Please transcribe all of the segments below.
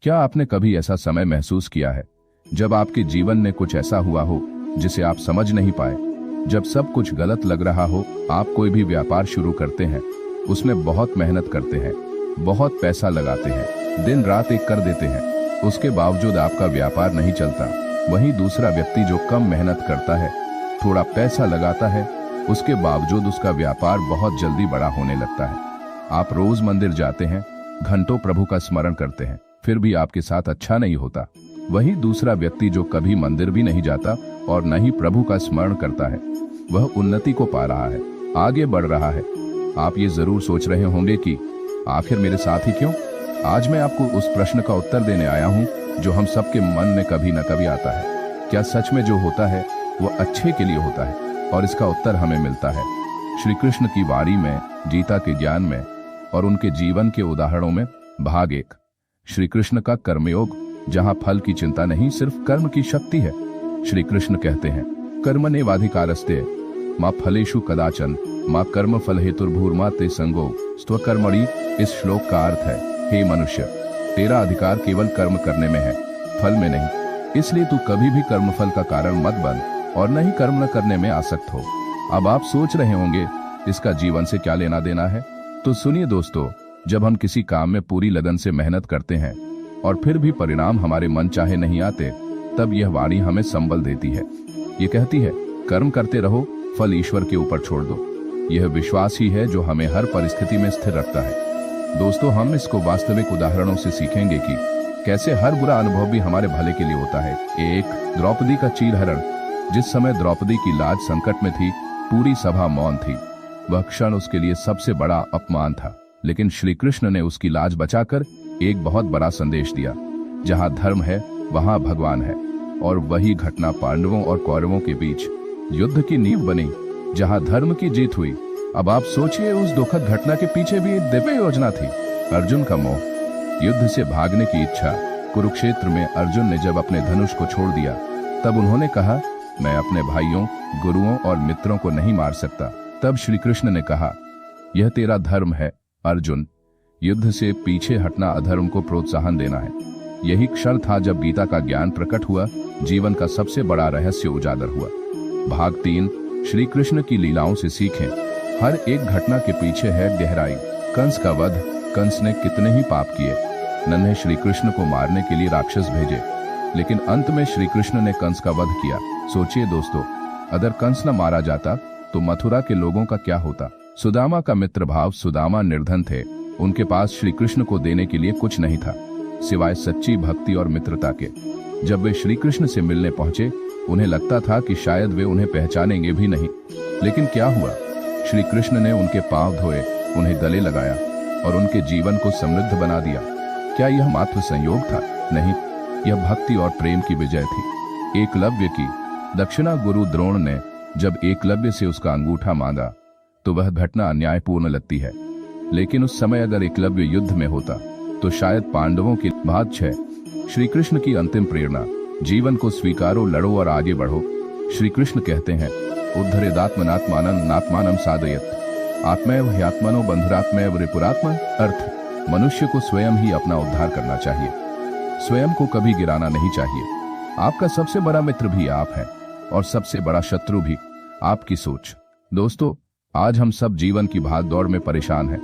क्या आपने कभी ऐसा समय महसूस किया है जब आपके जीवन में कुछ ऐसा हुआ हो जिसे आप समझ नहीं पाए? जब सब कुछ गलत लग रहा हो, आप कोई भी व्यापार शुरू करते हैं, उसमें बहुत मेहनत करते हैं, बहुत पैसा लगाते हैं, दिन रात एक कर देते हैं, उसके बावजूद आपका व्यापार नहीं चलता। वहीं दूसरा व्यक्ति जो कम मेहनत करता है, थोड़ा पैसा लगाता है, उसके बावजूद उसका व्यापार बहुत जल्दी बड़ा होने लगता है। आप रोज मंदिर जाते हैं, घंटों प्रभु का स्मरण करते हैं, फिर भी आपके साथ अच्छा नहीं होता। वही दूसरा व्यक्ति जो कभी मंदिर भी नहीं जाता और न ही प्रभु का स्मरण करता है, वह उन्नति को पा रहा है, आगे बढ़ रहा है। आप ये जरूर सोच रहे होंगे कि आखिर मेरे साथ ही क्यों? आज मैं आपको उस प्रश्न का उत्तर देने आया हूँ जो हम सबके मन में कभी न कभी आता है। क्या सच में जो होता है वो अच्छे के लिए होता है? और इसका उत्तर हमें मिलता है श्री कृष्ण की वाणी में, गीता के ज्ञान में और उनके जीवन के उदाहरणों में। भाग 1, श्री कृष्ण का कर्मयोग, जहां फल की चिंता नहीं, सिर्फ कर्म की शक्ति है। श्री कृष्ण कहते हैं, कर्मण्येवाधिकारस्ते मां फलेषु कदाचन मां कर्म फल हेतुर्भूर्मा ते संगो स्वकर्मणि। इस श्लोक का अर्थ है, हे मनुष्य, तेरा अधिकार केवल कर्म करने में है, फल में नहीं। इसलिए तू कभी भी कर्मफल का कारण मत बन और न ही कर्म न करने में आसक्त हो। अब आप सोच रहे होंगे इसका जीवन से क्या लेना देना है? तो सुनिए दोस्तों, जब हम किसी काम में पूरी लगन से मेहनत करते हैं और फिर भी परिणाम हमारे मन चाहे नहीं आते, तब यह वाणी हमें संबल देती है। ये कहती है, कर्म करते रहो, फल ईश्वर के ऊपर छोड़ दो। यह विश्वास ही है जो हमें हर परिस्थिति में स्थिर रखता है। दोस्तों, हम इसको वास्तविक उदाहरणों से सीखेंगे कि कैसे हर बुरा अनुभव भी हमारे भले के लिए होता है। 1, द्रौपदी का चीरहरण। जिस समय द्रौपदी की लाज संकट में थी, पूरी सभा मौन थी। वह क्षण उसके लिए सबसे बड़ा अपमान था, लेकिन श्री कृष्ण ने उसकी लाज बचाकर एक बहुत बड़ा संदेश दिया। जहां धर्म है वहां भगवान है। और वही घटना पांडवों और कौरवों के बीच युद्ध की नींव बनी, जहां धर्म की जीत हुई। अब आप सोचिए, उस दुखद घटना के पीछे भी एक दिव्य योजना थी। अर्जुन का मोह, युद्ध से भागने की इच्छा। कुरुक्षेत्र में अर्जुन ने जब अपने धनुष को छोड़ दिया, तब उन्होंने कहा, मैं अपने भाइयों, गुरुओं और मित्रों को नहीं मार सकता। तब श्री कृष्ण ने कहा, यह तेरा धर्म है अर्जुन, युद्ध से पीछे हटना अधर्म को प्रोत्साहन देना है। यही क्षण था जब गीता का ज्ञान प्रकट हुआ, जीवन का सबसे बड़ा रहस्य उजागर हुआ। भाग 3, श्री कृष्ण की लीलाओं से सीखें। हर एक घटना के पीछे है गहराई। कंस का वध, कंस ने कितने ही पाप किए। नन्हे श्री कृष्ण को मारने के लिए राक्षस भेजे, लेकिन अंत में श्री कृष्ण ने कंस का वध किया। सोचिए दोस्तों, अगर कंस न मारा जाता तो मथुरा के लोगों का क्या होता? सुदामा का मित्र भाव। सुदामा निर्धन थे, उनके पास श्री कृष्ण को देने के लिए कुछ नहीं था सिवाय सच्ची भक्ति और मित्रता के। जब वे श्री कृष्ण से मिलने पहुंचे, उन्हें लगता था कि शायद वे उन्हें पहचानेंगे भी नहीं। लेकिन क्या हुआ? श्री कृष्ण ने उनके पांव धोए, उन्हें गले लगाया और उनके जीवन को समृद्ध बना दिया। क्या यह मात्र संयोग था? नहीं, यह भक्ति और प्रेम की विजय थी। एकलव्य की दक्षिणा। गुरु द्रोण ने जब एकलव्य से उसका अंगूठा मांगा तो वह घटना अन्यायपूर्ण लगती है, लेकिन उस समय अगर एकलव्य युद्ध में होता तो शायद पांडवों के भाग 6, श्री कृष्ण की अंतिम प्रेरणा। जीवन को स्वीकारो, लड़ो और आगे बढ़ो। श्री कृष्ण कहते हैं, उद्धरेदात्मनात्मानं नात्मानं साधयेत् आत्मैव ह्यात्मनो बंधुरात्मैव रिपुरात्मा। अर्थ, मनुष्य को स्वयं ही अपना उद्धार करना चाहिए, स्वयं को कभी गिराना नहीं चाहिए। आपका सबसे बड़ा मित्र भी आप हैं और सबसे बड़ा शत्रु भी आपकी सोच। दोस्तों, आज हम सब जीवन की भाग दौड़ में परेशान हैं,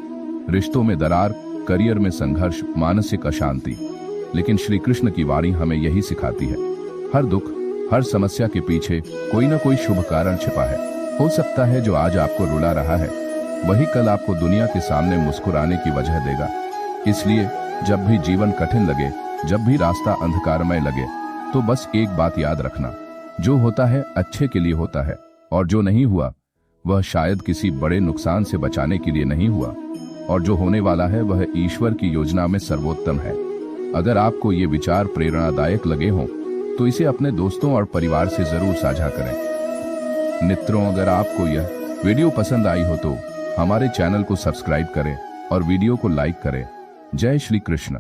रिश्तों में दरार, करियर में संघर्ष, मानसिक अशांति। लेकिन श्री कृष्ण की वाणी हमें यही सिखाती है, हर दुख, हर समस्या के पीछे कोई ना कोई शुभ कारण छिपा है। हो सकता है जो आज आपको रुला रहा है, वही कल आपको दुनिया के सामने मुस्कुराने की वजह देगा। इसलिए जब भी जीवन कठिन लगे, जब भी रास्ता अंधकारमय लगे, तो बस एक बात याद रखना, जो होता है अच्छे के लिए होता है, और जो नहीं हुआ वह शायद किसी बड़े नुकसान से बचाने के लिए नहीं हुआ, और जो होने वाला है वह ईश्वर की योजना में सर्वोत्तम है। अगर आपको ये विचार प्रेरणादायक लगे हों तो इसे अपने दोस्तों और परिवार से जरूर साझा करें। मित्रों, अगर आपको यह वीडियो पसंद आई हो तो हमारे चैनल को सब्सक्राइब करें और वीडियो को लाइक करें। जय श्री कृष्ण।